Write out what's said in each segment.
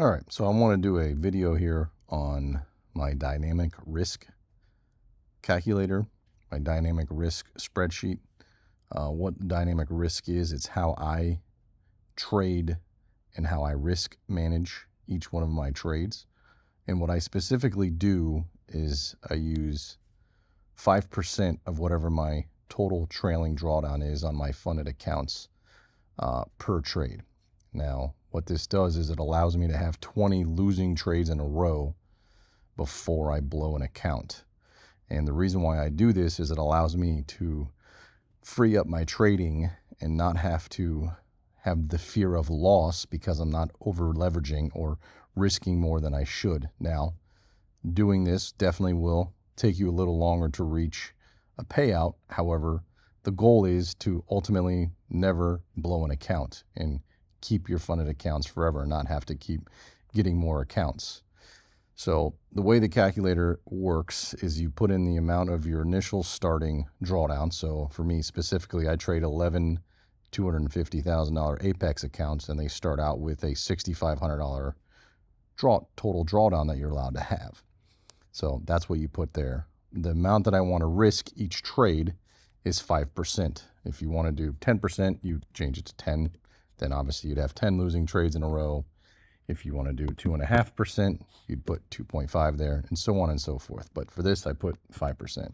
All right, so I want to do a video here on my dynamic risk calculator, my dynamic risk spreadsheet. What dynamic risk is, it's how I trade and how I risk manage each one of my trades. And what I specifically do is I use 5% of whatever my total trailing drawdown is on my funded accounts per trade. Now, what this does is it allows me to have 20 losing trades in a row before I blow an account. And the reason why I do this is it allows me to free up my trading and not have to have the fear of loss because I'm not over leveraging or risking more than I should. Now, doing this definitely will take you a little longer to reach a payout. However, the goal is to ultimately never blow an account and keep your funded accounts forever and not have to keep getting more accounts. So the way the calculator works is you put in the amount of your initial starting drawdown. So for me specifically, I trade 11 $250,000 Apex accounts, and they start out with a $6,500 total drawdown that you're allowed to have. So that's what you put there. The amount that I want to risk each trade is 5%. If you want to do 10%, you change it to 10. Then obviously you'd have 10 losing trades in a row. If you want to do 2.5%, you'd put 2.5 there, and so on and so forth. But for this, I put 5%.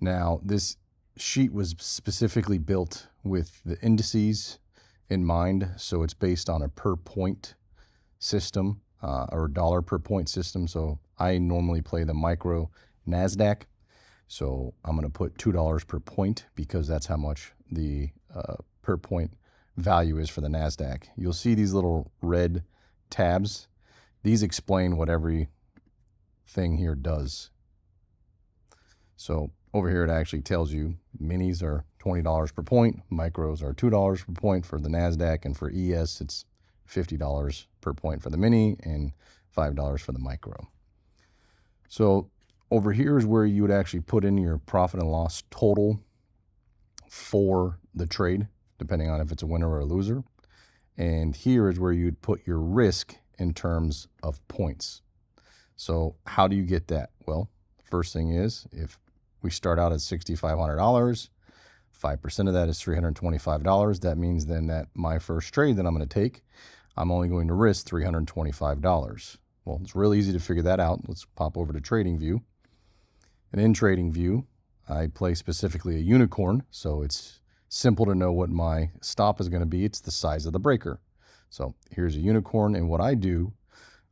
Now, this sheet was specifically built with the indices in mind. So it's based on a per point system or dollar per point system. So I normally play the micro NASDAQ. So I'm going to put $2 per point because that's how much the per point value is for the NASDAQ. You'll see these little red tabs. These explain what every thing here does. So over here, it actually tells you minis are $20 per point, micros are $2 per point for the NASDAQ, and for ES, it's $50 per point for the mini and $5 for the micro. So over here is where you would actually put in your profit and loss total for the trade, depending on if it's a winner or a loser. And here is where you'd put your risk in terms of points. So how do you get that? Well, first thing is, if we start out at $6,500, 5% of that is $325. That means then that my first trade that I'm going to take, I'm only going to risk $325. Well, it's real easy to figure that out. Let's pop over to TradingView. And in TradingView, I play specifically a unicorn, so it's simple to know what my stop is going to be. It's the size of the breaker. So here's a unicorn, and what I do,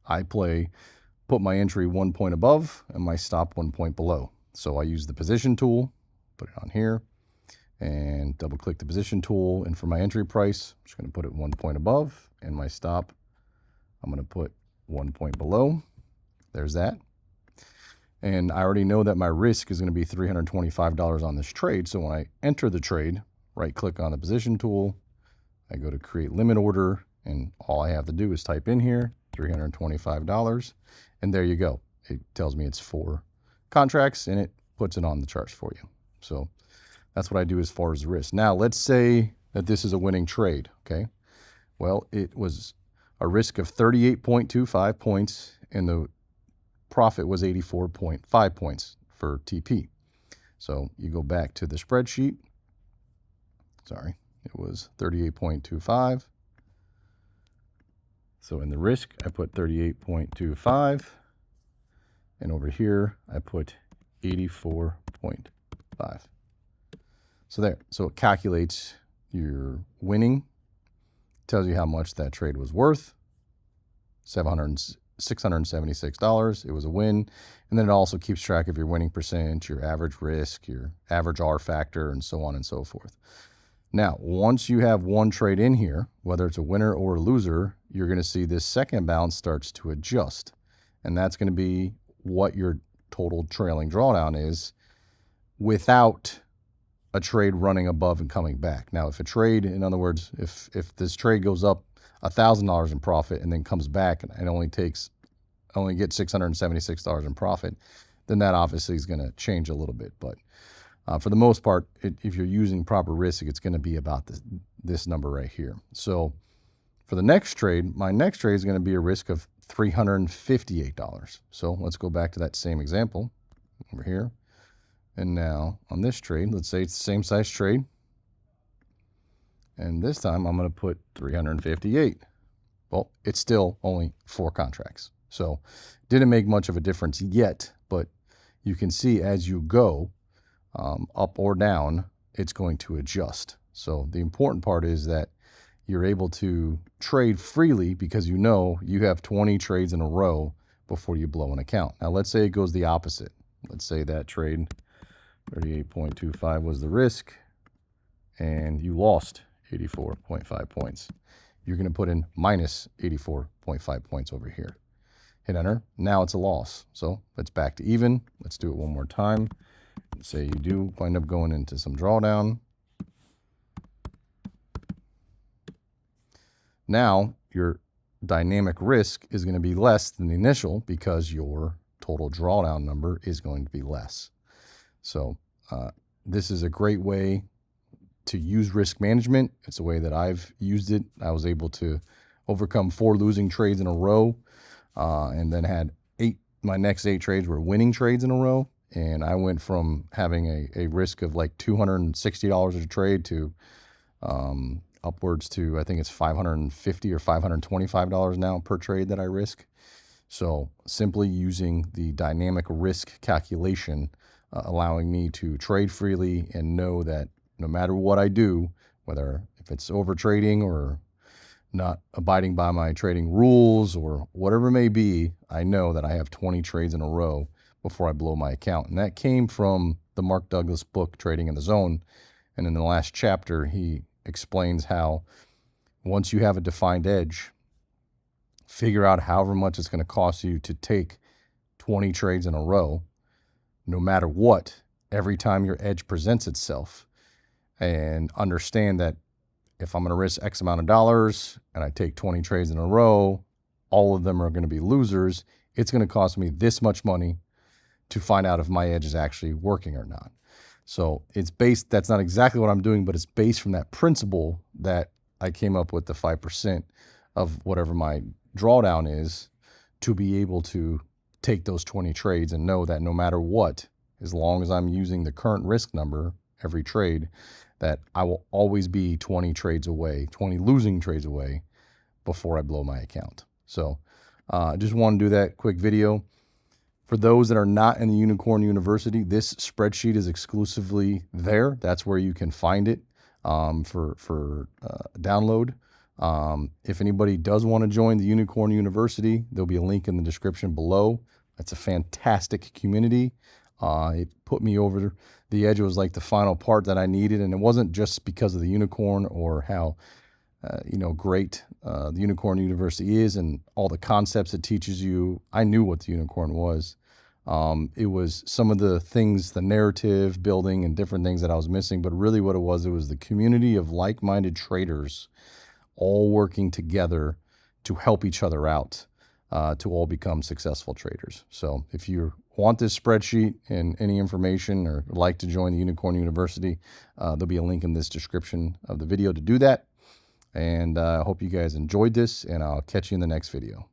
I put my entry 1 point above and my stop 1 point below. So I use the position tool, put it on here, and double click the position tool. And for my entry price, I'm just going to put it 1 point above, and my stop, I'm going to put 1 point below. There's that. And I already know that my risk is going to be $325 on this trade. So when I enter the trade, right click on the position tool, I go to create limit order, and all I have to do is type in here $325, and there you go. It tells me it's 4 contracts, and it puts it on the charts for you. So that's what I do as far as risk. Now, let's say that this is a winning trade, okay? Well, it was a risk of 38.25 points, and the profit was 84.5 points for TP. So you go back to the spreadsheet. Sorry, it was 38.25. So in the risk, I put 38.25. And over here, I put 84.5. So there. So it calculates your winning, tells you how much that trade was worth, $676. It was a win. And then it also keeps track of your winning percentage, your average risk, your average R factor, and so on and so forth. Now, once you have one trade in here, whether it's a winner or a loser, you're going to see this second balance starts to adjust. And that's going to be what your total trailing drawdown is without a trade running above and coming back. Now, if a trade, in other words, if this trade goes up $1,000 in profit and then comes back and only gets $676 in profit, then that obviously is going to change a little bit. But for the most part, if you're using proper risk, it's going to be about this number right here. So For the next trade, my next trade is going to be a risk of $358. So let's go back to that same example over here. And now on this trade, let's say it's the same size trade. And this time I'm going to put 358. Well, it's still only 4 contracts. So didn't make much of a difference yet, but you can see as you go up or down, it's going to adjust. So the important part is that you're able to trade freely because you know you have 20 trades in a row before you blow an account. Now let's say it goes the opposite. Let's say that trade 38.25 was the risk and you lost 84.5 points. You're going to put in minus 84.5 points over here. Hit enter. Now it's a loss. So it's back to even. Let's do it one more time. Say you do wind up going into some drawdown. Now your dynamic risk is going to be less than the initial because your total drawdown number is going to be less. So this is a great way to use risk management. It's the way that I've used it. I was able to overcome 4 losing trades in a row, and then had my next 8 trades were winning trades in a row. And I went from having a risk of like $260 a trade to upwards to, I think it's $550 or $525 now per trade that I risk. So simply using the dynamic risk calculation, allowing me to trade freely and know that no matter what I do, whether if it's over trading or not abiding by my trading rules or whatever it may be, I know that I have 20 trades in a row before I blow my account. And that came from the Mark Douglas book, Trading in the Zone. And in the last chapter, he explains how once you have a defined edge, figure out however much it's going to cost you to take 20 trades in a row, no matter what, every time your edge presents itself. And understand that if I'm going to risk X amount of dollars and I take 20 trades in a row, all of them are going to be losers. It's going to cost me this much money to find out if my edge is actually working or not. So it's based, that's not exactly what I'm doing, but it's based from that principle that I came up with the 5% of whatever my drawdown is to be able to take those 20 trades and know that no matter what, as long as I'm using the current risk number every trade, that I will always be 20 trades away, 20 losing trades away before I blow my account. So I just want to do that quick video. For those that are not in the Unicorn University, this spreadsheet is exclusively there. That's where you can find it for download. If anybody does want to join the Unicorn University, there'll be a link in the description below. It's a fantastic community. It put me over the edge. It was like the final part that I needed, and it wasn't just because of the unicorn or how great the Unicorn University is and all the concepts it teaches you. I knew what the unicorn was. It was some of the things, the narrative building and different things that I was missing, but really what it was the community of like-minded traders all working together to help each other out, to all become successful traders. So if you want this spreadsheet and any information or would like to join the Unicorn University, there'll be a link in this description of the video to do that. And I hope you guys enjoyed this, and I'll catch you in the next video.